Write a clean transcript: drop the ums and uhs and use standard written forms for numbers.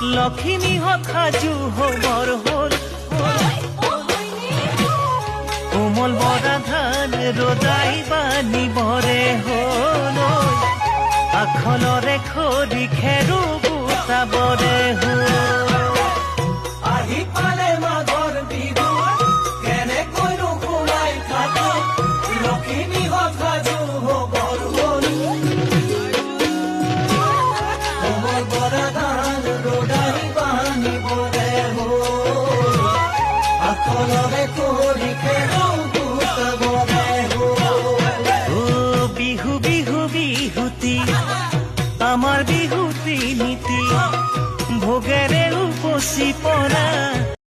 লখিমী সাজু হবৰ হ'ল কোমল বৰা ধান ৰজাই বানিবৰে হ'ল আখলৰ